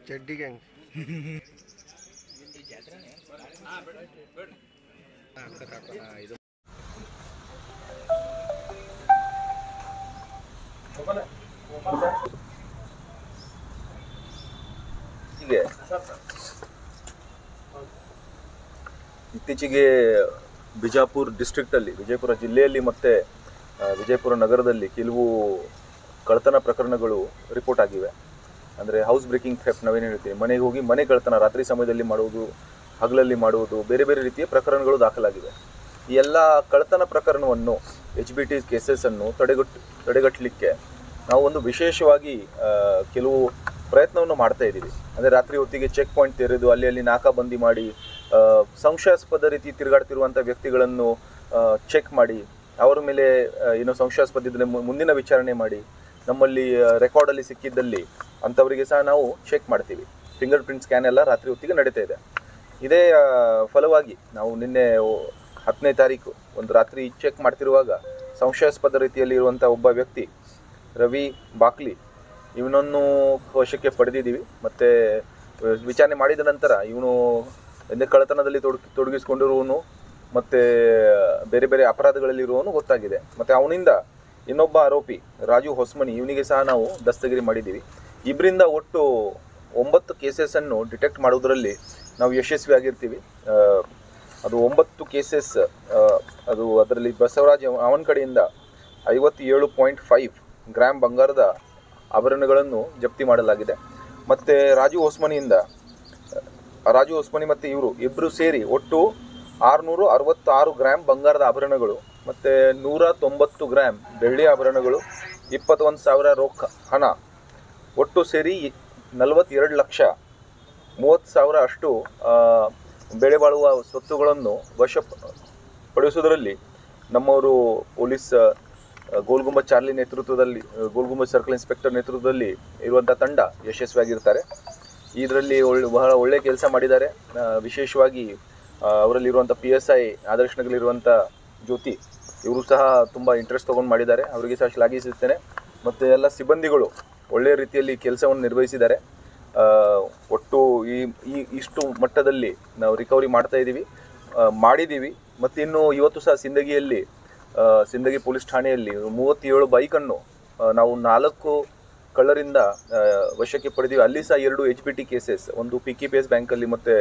ಚಡ್ಡಿ ಗ್ಯಾಂಗ್ ಇತ್ತೀಚೆಗೆ ಬಿಜಾಪುರ ಡಿಸ್ಟ್ರಿಕ್ಟಲ್ಲಿ, ವಿಜಯಪುರ ಜಿಲ್ಲೆಯಲ್ಲಿ ಮತ್ತು ವಿಜಯಪುರ ನಗರದಲ್ಲಿ ಕೆಲವು ಕಳ್ಳತನ ಪ್ರಕರಣಗಳು ರಿಪೋರ್ಟ್ ಆಗಿವೆ. ಅಂದರೆ ಹೌಸ್ ಬ್ರೇಕಿಂಗ್ ಥೆಫ್ಟ್ ನಾವೇನು ಹೇಳ್ತೀವಿ, ಮನೆಗೆ ಹೋಗಿ ಮನೆ ಕಳ್ಳತನ ರಾತ್ರಿ ಸಮಯದಲ್ಲಿ ಮಾಡುವುದು, ಹಗಲಲ್ಲಿ ಮಾಡುವುದು, ಬೇರೆ ಬೇರೆ ರೀತಿಯ ಪ್ರಕರಣಗಳು ದಾಖಲಾಗಿವೆ. ಈ ಎಲ್ಲ ಕಳ್ಳತನ ಪ್ರಕರಣವನ್ನು HBT ಕೇಸಸನ್ನು ತಡೆಗಟ್ಟಲಿಕ್ಕೆ ನಾವು ಒಂದು ವಿಶೇಷವಾಗಿ ಕೆಲವು ಪ್ರಯತ್ನವನ್ನು ಮಾಡ್ತಾ ಇದ್ದೀವಿ. ಅಂದರೆ ರಾತ್ರಿ ಹೊತ್ತಿಗೆ ಚೆಕ್ ಪಾಯಿಂಟ್ ತೆರೆದು ಅಲ್ಲಿ ನಾಕಾಬಂದಿ ಮಾಡಿ ಸಂಶಯಾಸ್ಪದ ರೀತಿ ತಿರುಗಾಡ್ತಿರುವಂಥ ವ್ಯಕ್ತಿಗಳನ್ನು ಚೆಕ್ ಮಾಡಿ ಅವರ ಮೇಲೆ ಏನೋ ಸಂಶಯಾಸ್ಪದ ಇದ್ದರೆ ಮುಂದಿನ ವಿಚಾರಣೆ ಮಾಡಿ ನಮ್ಮಲ್ಲಿ ರೆಕಾರ್ಡಲ್ಲಿ ಸಿಕ್ಕಿದ್ದಲ್ಲಿ ಅಂಥವರಿಗೆ ಸಹ ನಾವು ಚೆಕ್ ಮಾಡ್ತೀವಿ. ಫಿಂಗರ್ ಪ್ರಿಂಟ್ ಸ್ಕ್ಯಾನ್ ಎಲ್ಲ ರಾತ್ರಿ ಹೊತ್ತಿಗೆ ನಡೀತಾ ಇದೆ. ಇದೇ ಫಲವಾಗಿ ನಾವು ನಿನ್ನೆ 10ನೇ ತಾರೀಕು ಒಂದು ರಾತ್ರಿ ಚೆಕ್ ಮಾಡ್ತಿರುವಾಗ ಸಂಶಯಾಸ್ಪದ ರೀತಿಯಲ್ಲಿ ಇರುವಂಥ ಒಬ್ಬ ವ್ಯಕ್ತಿ ರವಿ ಬಾಕ್ಲಿ ಇವನನ್ನು ವಶಕ್ಕೆ ಪಡೆದಿದ್ದೀವಿ. ಮತ್ತು ವಿಚಾರಣೆ ಮಾಡಿದ ನಂತರ ಇವನು ಕಳ್ಳತನದಲ್ಲಿ ತೊಡಗಿಸ್ಕೊಂಡಿರುವನು ಮತ್ತು ಬೇರೆ ಬೇರೆ ಅಪರಾಧಗಳಲ್ಲಿರುವವನು ಗೊತ್ತಾಗಿದೆ. ಮತ್ತು ಅವನಿಂದ ಇನ್ನೊಬ್ಬ ಆರೋಪಿ ರಾಜು ಹೊಸ್ಮನಿ ಇವನಿಗೆ ಸಹ ನಾವು ದಸ್ತಗಿರಿ ಮಾಡಿದ್ದೀವಿ. ಇಬ್ಬರಿಂದ ಒಟ್ಟು 9 ಕೇಸಸನ್ನು ಡಿಟೆಕ್ಟ್ ಮಾಡೋದರಲ್ಲಿ ನಾವು ಯಶಸ್ವಿಯಾಗಿರ್ತೀವಿ. ಅದು 9 ಕೇಸಸ್, ಅದು ಅದರಲ್ಲಿ ಬಸವರಾಜ್ ಅವನ ಕಡೆಯಿಂದ 57.5 ಗ್ರಾಮ್ ಬಂಗಾರದ ಆಭರಣಗಳನ್ನು ಜಪ್ತಿ ಮಾಡಲಾಗಿದೆ. ಮತ್ತು ರಾಜು ಹೊಸ್ಮನಿ ಮತ್ತು ಇಬ್ಬರು ಸೇರಿ ಒಟ್ಟು 666 ಗ್ರಾಮ್ ಬಂಗಾರದ ಆಭರಣಗಳು ಮತ್ತು 190 ಗ್ರಾಮ್ ಬೆಳ್ಳಿ ಆಭರಣಗಳು, 21,000 ರೊಕ್ಕ ಹಣ, ಒಟ್ಟು ಸೇರಿ 42,30,000 ಅಷ್ಟು ಬೆಳೆ ಬಾಳುವ ಸ್ವತ್ತುಗಳನ್ನು ವಶಪಡಿಸುವುದರಲ್ಲಿ ನಮ್ಮವರು ಪೊಲೀಸ್ ಗೋಲ್ಗುಂಬಜ್ ಚಾರ್ಲಿ ನೇತೃತ್ವದಲ್ಲಿ, ಗೋಲ್ಗುಂಬಜ್ ಸರ್ಕಲ್ ಇನ್ಸ್ಪೆಕ್ಟರ್ ನೇತೃತ್ವದಲ್ಲಿ ಇರುವಂಥ ತಂಡ ಯಶಸ್ವಿಯಾಗಿರ್ತಾರೆ. ಇದರಲ್ಲಿ ಬಹಳ ಒಳ್ಳೆಯ ಕೆಲಸ ಮಾಡಿದ್ದಾರೆ. ವಿಶೇಷವಾಗಿ ಅವರಲ್ಲಿರುವಂಥ PSI ಆದರ್ಶನಗಲಿರುವಂಥ ಜ್ಯೋತಿ ಇವರು ಸಹ ತುಂಬ ಇಂಟ್ರೆಸ್ಟ್ ತೊಗೊಂಡು ಮಾಡಿದ್ದಾರೆ. ಅವರಿಗೆ ಸಹ ಶ್ಲಾಘಿಸುತ್ತೇನೆ. ಮತ್ತು ಎಲ್ಲ ಸಿಬ್ಬಂದಿಗಳು ಒಳ್ಳೆಯ ರೀತಿಯಲ್ಲಿ ಕೆಲಸವನ್ನು ನಿರ್ವಹಿಸಿದ್ದಾರೆ. ಒಟ್ಟು ಇಷ್ಟು ಮಟ್ಟದಲ್ಲಿ ನಾವು ರಿಕವರಿ ಮಾಡಿದ್ದೀವಿ. ಮತ್ತು ಇನ್ನು ಇವತ್ತು ಸಹ ಸಿಂದಗಿ ಪೊಲೀಸ್ ಠಾಣೆಯಲ್ಲಿ 37 ಬೈಕನ್ನು ನಾವು 4 ಕಳ್ಳರಿಂದ ವಶಕ್ಕೆ ಪಡೆದೀವಿ. ಅಲ್ಲಿ ಸಹ 2 HBT ಕೇಸಸ್, ಒಂದು PKPS ಬ್ಯಾಂಕಲ್ಲಿ ಮತ್ತು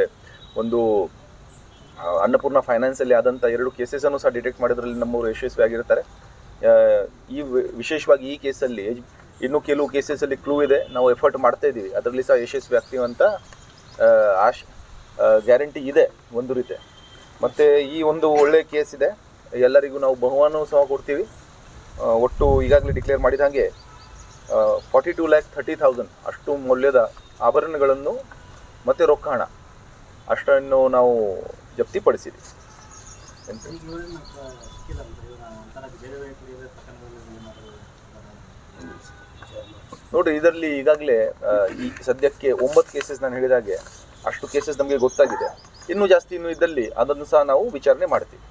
ಒಂದು ಅನ್ನಪೂರ್ಣ ಫೈನಾನ್ಸಲ್ಲಿ ಆದಂಥ 2 ಕೇಸಸನ್ನು ಸಹ ಡಿಟೆಕ್ಟ್ ಮಾಡೋದ್ರಲ್ಲಿ ನಮ್ಮವರು ಯಶಸ್ವಿಯಾಗಿರ್ತಾರೆ. ವಿಶೇಷವಾಗಿ ಈ ಕೇಸಲ್ಲಿ ಇನ್ನೂ ಕೆಲವು ಕೇಸಸಲ್ಲಿ ಕ್ಲೂ ಇದೆ, ನಾವು ಎಫರ್ಟ್ ಮಾಡ್ತಾ ಇದ್ದೀವಿ, ಅದರಲ್ಲಿ ಸಹ ಯಶಸ್ವಿ ಆಗ್ತೀವಿ ಅಂತ ಗ್ಯಾರಂಟಿ ಇದೆ ಒಂದು ರೀತಿ. ಮತ್ತು ಈ ಒಂದು ಒಳ್ಳೆಯ ಕೇಸ್ ಇದೆ, ಎಲ್ಲರಿಗೂ ನಾವು ಬಹುಮಾನವೂ ಸಹ ಕೊಡ್ತೀವಿ. ಒಟ್ಟು ಈಗಾಗಲೇ ಡಿಕ್ಲೇರ್ ಮಾಡಿದ ಹಾಗೆ 42,30,000 ಅಷ್ಟು ಮೌಲ್ಯದ ಆಭರಣಗಳನ್ನು ಮತ್ತು ರೊಕ್ಕ ಹಣ ಅಷ್ಟನ್ನು ನಾವು ಜಪ್ತಿಪಡಿಸಿದ್ವಿ. ನೋಡಿರಿ, ಇದರಲ್ಲಿ ಈಗಾಗಲೇ ಈ ಸದ್ಯಕ್ಕೆ 9 ಕೇಸಸ್ ನಾನು ಹೇಳಿದಾಗೆ ಅಷ್ಟು ಕೇಸಸ್ ನಮಗೆ ಗೊತ್ತಾಗಿದೆ. ಇನ್ನೂ ಜಾಸ್ತಿ ಇದ್ದಲ್ಲಿ ಅದನ್ನು ಸಹ ನಾವು ವಿಚಾರಣೆ ಮಾಡ್ತೀವಿ.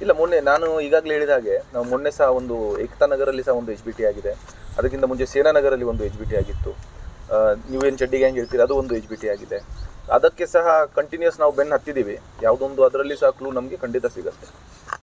ಇಲ್ಲ, ಮೊನ್ನೆ ನಾನು ಈಗಾಗಲೇ ಹೇಳಿದ ಹಾಗೆ ನಾವು ಮೊನ್ನೆ ಸಹ ಒಂದು ಏಕತಾ ನಗರಲ್ಲಿ ಸಹ ಒಂದು HBT ಆಗಿದೆ. ಅದಕ್ಕಿಂತ ಮುಂಚೆ ಸೇನಾನಗರಲ್ಲಿ ಒಂದು HBT ಆಗಿತ್ತು. ನೀವೇನು ಚಡ್ಡಿ ಗ್ಯಾಂಗ್ ಹೇಳ್ತೀರಿ, ಅದು ಒಂದು HBT ಆಗಿದೆ. ಅದಕ್ಕೆ ಸಹ ಕಂಟಿನ್ಯೂಸ್ ನಾವು ಬೆನ್ನು ಹತ್ತಿದ್ದೀವಿ. ಯಾವುದೊಂದು ಅದರಲ್ಲಿ ಸಹ ಕ್ಲೂ ನಮಗೆ ಖಂಡಿತ ಸಿಗುತ್ತೆ.